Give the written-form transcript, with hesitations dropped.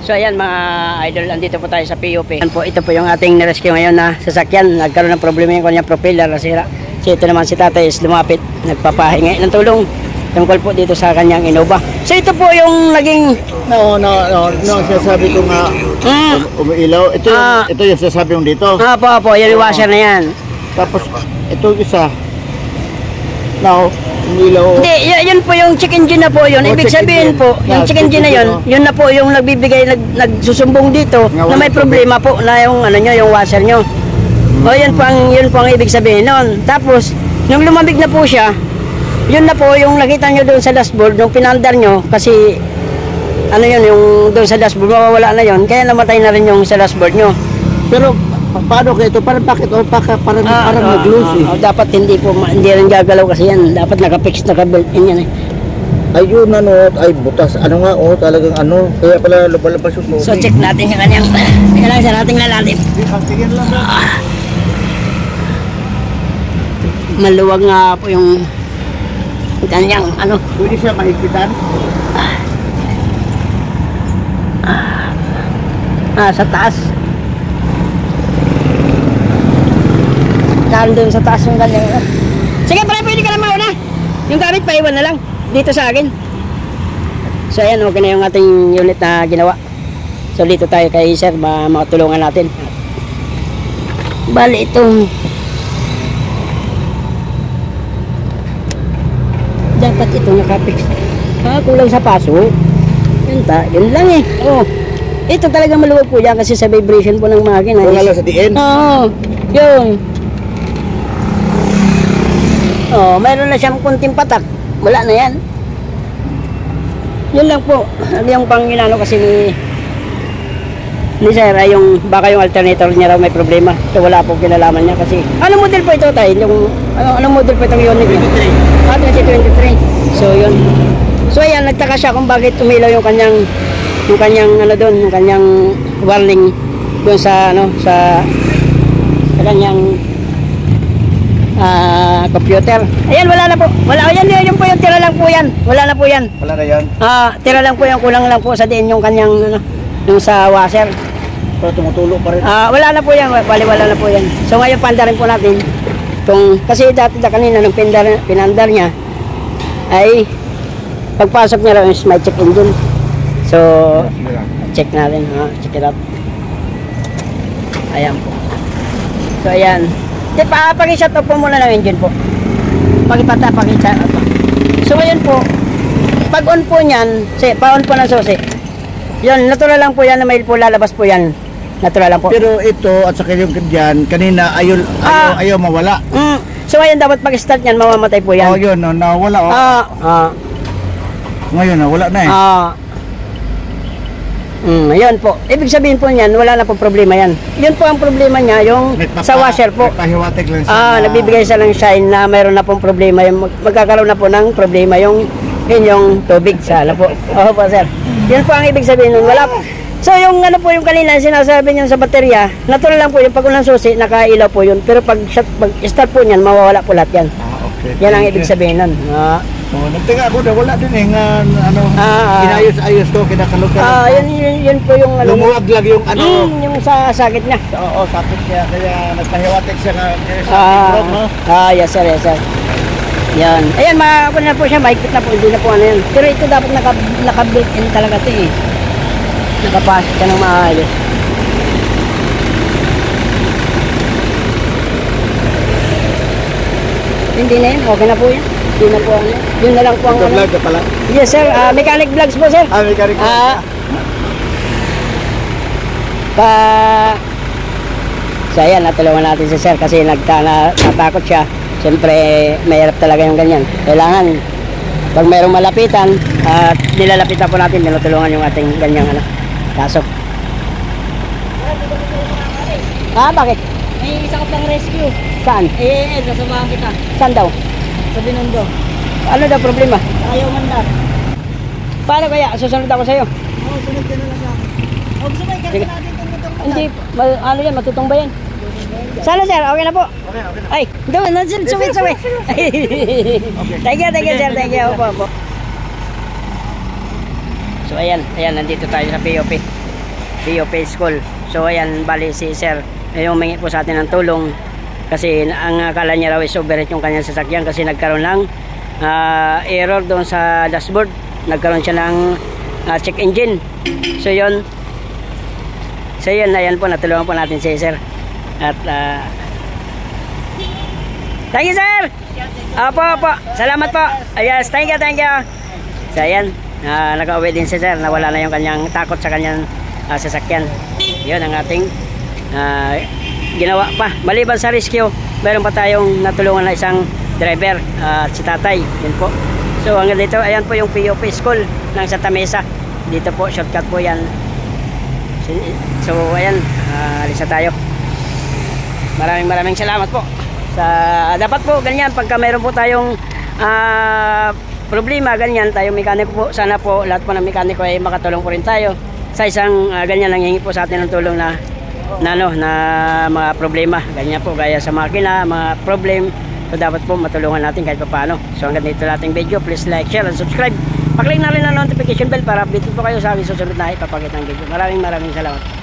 So ayan mga idol, andito po tayo sa PUP. Ito po yung ating nirescue ngayon na sasakyan. Nagkaroon ng problema yung kanyang propeller, nasira. So ito naman si tatay is lumapit, nagpapahinga ng tulong tungkol po dito sa kanyang Innova. So ito po yung naging No, sasabi ko nga umiilaw. Ito yung sasabi mo dito. po, yan yung washer na yan. Tapos ito isa. Now, umiilaw. Hindi, yun po yung check engine na po yun. Ibig sabihin po, yung check engine na yun, yun na po yung nagbibigay, nagsusumbong dito na may problema po na yung ano nyo, yung washer nyo. O yun po ang ibig sabihin nun. Tapos, nung lumamig na po siya, yun na po yung nakita nyo doon sa dashboard, nung pinandar nyo, kasi ano yun, yung doon sa dashboard, mawawala na yun, kaya namatay na rin yung sa dashboard nyo. Pero paano kayo ito? Parang bakit? Parang nag-loose eh. Dapat hindi rin gagalaw kasi yan. Dapat naka-fix, naka-built in yan eh. Ayun ay butas. Ano nga talagang kaya pala lumalabas yung So check natin yung kanyang, tingnan lang sa nating lalalim. Tingin lang ba? Maluwag nga po yung kanyang Pwede siya mahigpitan? Sa taas. Doon sa taas yung kanyang. Sige pare, pwede ka na mauna. Yung gamit paiwan na lang dito sa akin. So ayan, okay na yung ating unit na ginawa. So dito tayo kay sir, makatulungan natin. Bali itong dapat ito nakapix. Kulang sa paso. Yun lang eh. Ito talaga maluwag po yan kasi sa vibration po ng makina. Wala lang sa diin? Yun. Mayroon na siyang kunting patak. Wala na yan. Yun lang po. Yung pang inano kasi ni sir ay baka yung alternator niya raw may problema. So wala po kinalaman niya kasi anong model po ito tayo? Anong model po itong unit niya? 2023. So yun. So ayan, nagtaka siya kung bakit umilaw yung kanyang yung kanyang warning doon sa sa kanyang computer. Ayan, wala na po. Yun po yung tira lang po yan. Wala na po yan. Wala na yan? Tira lang po yan. Kulang lang po sa diin yung kanyang yung sa washer. Pero tumutulo pa rin? Wala na po yan. Bali, wala na po yan. So ngayon, pandarin po natin. Kasi dati kanina nung pinandar niya ay pagpasok niya lang is may check engine. So, check natin. Check it out. Ayan po. So, ayan. Pag-shut off po muna ng engine po. Pag-shut off. So, ngayon po, pag-on po niyan, pa-on po ng susi. Yun, natural lang po yan na may po lalabas po yan. Natural lang po. Pero ito, at saka yung dyan, kanina ayaw mawala. So, ngayon dapat pag-start niyan, mamamatay po yan. Yun, nawala. Ngayon, wala na eh. Ayun po. Ibig sabihin po niyan, wala na po problema yan. Yun po ang problema niya, yung sa washer po. Nagpahiwatig lang siya. Nagbibigay siya ng sign na mayroon na pong problema. Magkakaroon na po ng problema yung tubig sa po. Po sir. Yun po ang ibig sabihin nun. Wala po. So yung po yung kanina sinasabi niyo sa baterya, natural lang po yung pag unang susi, nakailaw po yun. Pero pag start po niyan, mawawala po lahat yan. Okay. Yan ang ibig sabihin nun. Nagtinga ako na wala din inayos-ayos ko, kinakalugan. Yun po yung lumuwag lang yung yung sa sakit niya. Oo, sakit niya, kaya nagpahiwatig siya nga yes sir. Yan. Ayan, na po siya, mahigpit na po, hindi na po yan. Pero ito dapat naka-built in talaga ito eh. Nakapasok ka ng maayos. Hindi na yun, okay na po yan. Hindi na po yun na lang po ang vlog ka pala? Yes sir, mechanic vlogs po sir. Mechanic vlogs. So ayan, natulungan natin si sir kasi natakot siya. Siyempre, mahirap talaga yung ganyan. Kailangan, pag mayroong malapitan, at nilalapitan po natin, tinutulungan yung ating ganyang kaso. Bakit? May isa ka pang rescue. Saan? Sasamahan kita. Saan daw? Sa Binondo. Ano daw problema? Ayaw mandar. Paano kaya? Susunod ako sa'yo. Sunod ka na lang sa akin. Gusto mo ikarga natin itong motor mo? Hindi, yan, matutong ba yan? Sana sir, okay na po. Okay na. Ay, doon, suwit. Thank you sir, thank you. Opo. So ayan, nandito tayo sa POP. POP School. So ayan, bali si sir yung humingi po sa atin ng tulong kasi ang akala niya raw is overheat yung kanyang sasakyan kasi nagkaroon ng error doon sa dashboard, nagkaroon siya ng check engine. So yun, ayan po, natulungan po natin si sir at thank you sir. Opo, salamat po. Yes, thank you. So ayan, naka-uwi din si sir, nawala na yung kanyang takot sa kanyang sasakyan. Yun ang ating ginawa pa. Maliban sa rescue, meron pa tayong natulungan na isang driver, si tatay. Yun po. So hanggang dito, ayan po yung POP School ng Santa Mesa. Dito po, shortcut po yan. So ayan, alis na tayo. Maraming salamat po. Dapat po ganyan, pagka meron po tayong problema, ganyan tayo mekaniko po. Sana po lahat po ng mekaniko ay makatulong po rin tayo sa isang ganyan lang, hingi po sa atin ng tulong na mga problema, ganyan po, gaya sa makina, mga problem. So dapat po matulungan natin kahit paano. So hanggang dito nating video, please like, share, and subscribe. Paklik na rin ang notification bell para update po kayo sa aking susunod na ipapakita ng video. Maraming salamat.